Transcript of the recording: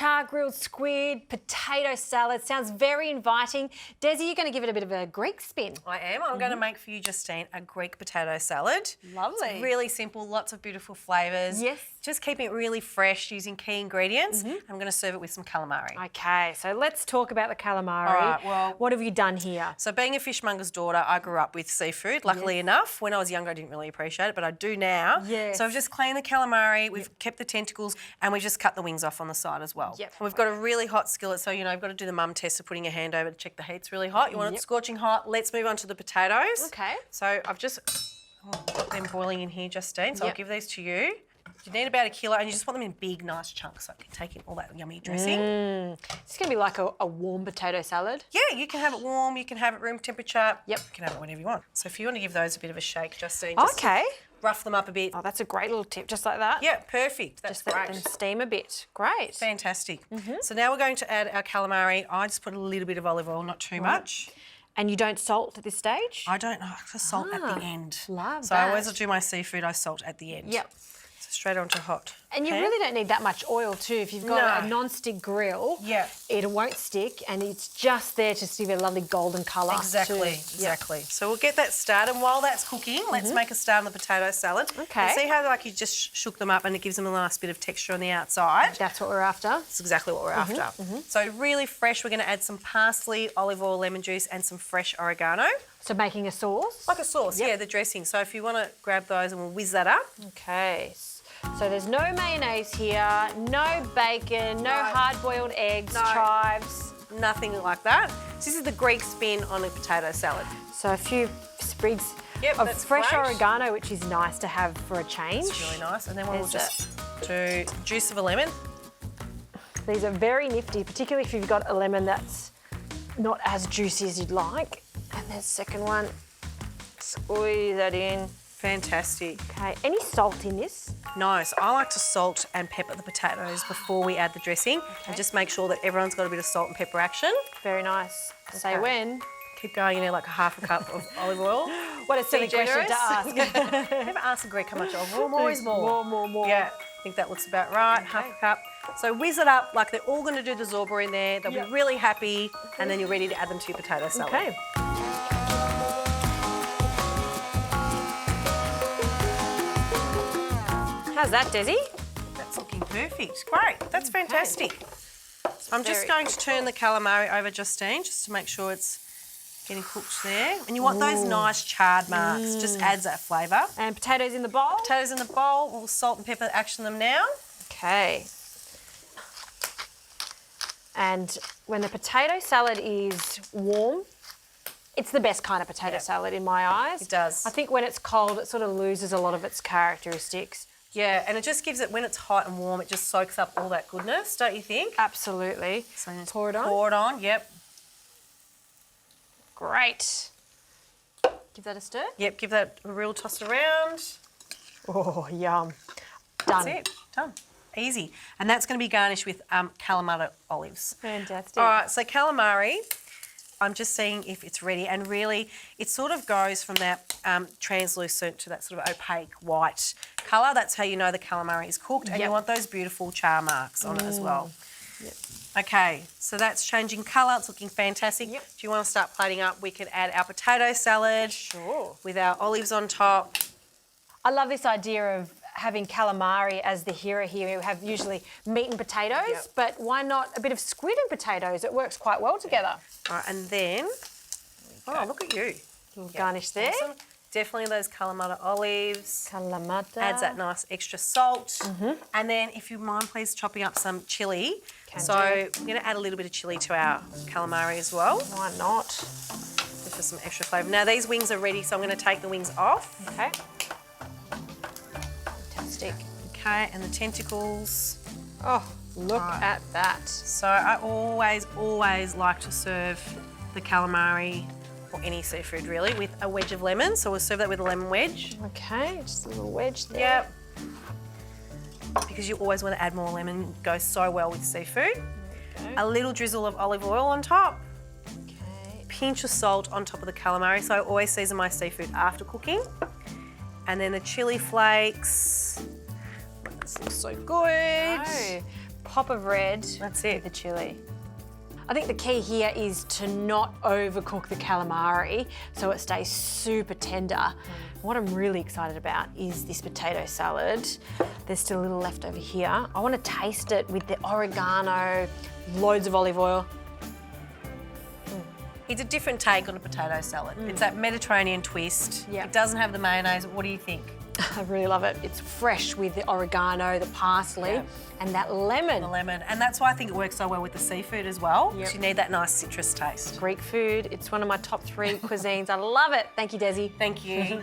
char-grilled squid, potato salad. Sounds very inviting. Desi, you're going to give it a bit of a Greek spin. I am. I'm going to make for you, Justine, a Greek potato salad. Lovely. It's really simple, lots of beautiful flavours. Yes. Just keeping it really fresh using key ingredients. I'm going to serve it with some calamari. Okay, so let's talk about the calamari. All right, well, what have you done here? So being a fishmonger's daughter, I grew up with seafood, luckily enough. When I was younger, I didn't really appreciate it, but I do now. Yes. So I've just cleaned the calamari, we've kept the tentacles, and we've just cut the wings off on the side as well. Yep. And we've got a really hot skillet, so, you know, you've got to do the mum test of putting your hand over to check the heat's really hot. You want it scorching hot. Let's move on to the potatoes. Okay. So I've just got them boiling in here, Justine, so I'll give these to you. You need about 1 kilo, and you just want them in big, nice chunks so I can take in all that yummy dressing. It's going to be like a warm potato salad. Yeah, you can have it warm, you can have it room temperature. Yep. You can have it whenever you want. So if you want to give those a bit of a shake, Justine, Okay. rough them up a bit. Oh, that's a great little tip, just like that. Yeah, perfect. That's Just let great. them steam a bit. Great. Fantastic. So now we're going to add our calamari. I just put a little bit of olive oil, not too much. And you don't salt at this stage? I don't know, I just salt at the end. Love so that. I always do my seafood, I salt at the end. Yep. So straight onto hot. And you really don't need that much oil too. If you've got a non-stick grill, it won't stick, and it's just there to give it a lovely golden colour. Exactly. So we'll get that started. And while that's cooking, let's make a start on the potato salad. Okay. And see how like you just shook them up and it gives them a nice bit of texture on the outside. That's what we're after. That's exactly what we're after. So really fresh, we're going to add some parsley, olive oil, lemon juice and some fresh oregano. So making a sauce? Like a sauce, yeah, the dressing. So if you want to grab those and we'll whiz that up. Okay. So there's no mayonnaise here, no bacon, no hard-boiled eggs, chives. Nothing like that. So this is the Greek spin on a potato salad. So a few sprigs of fresh oregano, which is nice to have for a change. It's really nice. And then we'll just do juice of a lemon. These are very nifty, particularly if you've got a lemon that's not as juicy as you'd like. And there's the second one. Squeeze that in. Fantastic. Okay, any salt in this? No, so I like to salt and pepper the potatoes before we add the dressing and just make sure that everyone's got a bit of salt and pepper action. Very nice. Say when. Keep going in there like a half a cup of olive oil. What a silly question to ask. Never ask a Greek how much olive oil. More is more. More. Yeah, I think that looks about right. Half a cup. So whiz it up like they're all going to do the zorba in there. They'll be really happy and then you're ready to add them to your potato salad. Okay. How's that, Desi? That's looking perfect. Great, that's fantastic. So I'm just going to turn the calamari over, Justine, just to make sure it's getting cooked there. And you want those nice charred marks, just adds that flavour. And potatoes in the bowl? Potatoes in the bowl, we'll salt and pepper action them now. Okay. And when the potato salad is warm, it's the best kind of potato salad in my eyes. It does. I think when it's cold, it sort of loses a lot of its characteristics. Yeah, and it just gives it, when it's hot and warm, it just soaks up all that goodness, don't you think? Absolutely. So pour it on. Pour it on, yep. Great. Give that a stir. Yep, give that a real toss around. Oh, yum. Done. That's it, done. Easy. And that's going to be garnished with calamari olives. Fantastic. All right, so calamari, I'm just seeing if it's ready, and really it sort of goes from that translucent to that sort of opaque white colour. That's how you know the calamari is cooked, and you want those beautiful char marks on it as well. Yep. Okay, so that's changing colour. It's looking fantastic. Yep. Do you want to start plating up? We can add our potato salad with our olives on top. I love this idea of having calamari as the hero here. We have usually meat and potatoes, but why not a bit of squid and potatoes? It works quite well together. All right, and then, oh, look at you. Garnish there. Awesome. Definitely those calamari olives. Calamata. Adds that nice extra salt. And then, if you mind, please chopping up some chilli. So I'm going to add a little bit of chilli to our calamari as well. Why not? Just for some extra flavour. Now, these wings are ready, so I'm going to take the wings off. Okay. Fantastic. Okay, and the tentacles. Oh, look at that. So I always like to serve the calamari, or any seafood really, with a wedge of lemon. So we'll serve that with a lemon wedge. Okay, just a little wedge there. Yep. Because you always want to add more lemon. It goes so well with seafood. A little drizzle of olive oil on top. Okay. Pinch of salt on top of the calamari. So I always season my seafood after cooking. And then the chili flakes. This looks so good. Oh, pop of red. That's it. With the chili. I think the key here is to not overcook the calamari so it stays super tender. What I'm really excited about is this potato salad. There's still a little left over here. I want to taste it with the oregano, loads of olive oil. It's a different take on a potato salad. It's that Mediterranean twist. Yeah. It doesn't have the mayonnaise. What do you think? I really love it. It's fresh with the oregano, the parsley, and that lemon. The lemon. And that's why I think it works so well with the seafood as well, because Yep. you need that nice citrus taste. Greek food. It's one of my top 3 cuisines. I love it. Thank you, Desi. Thank you.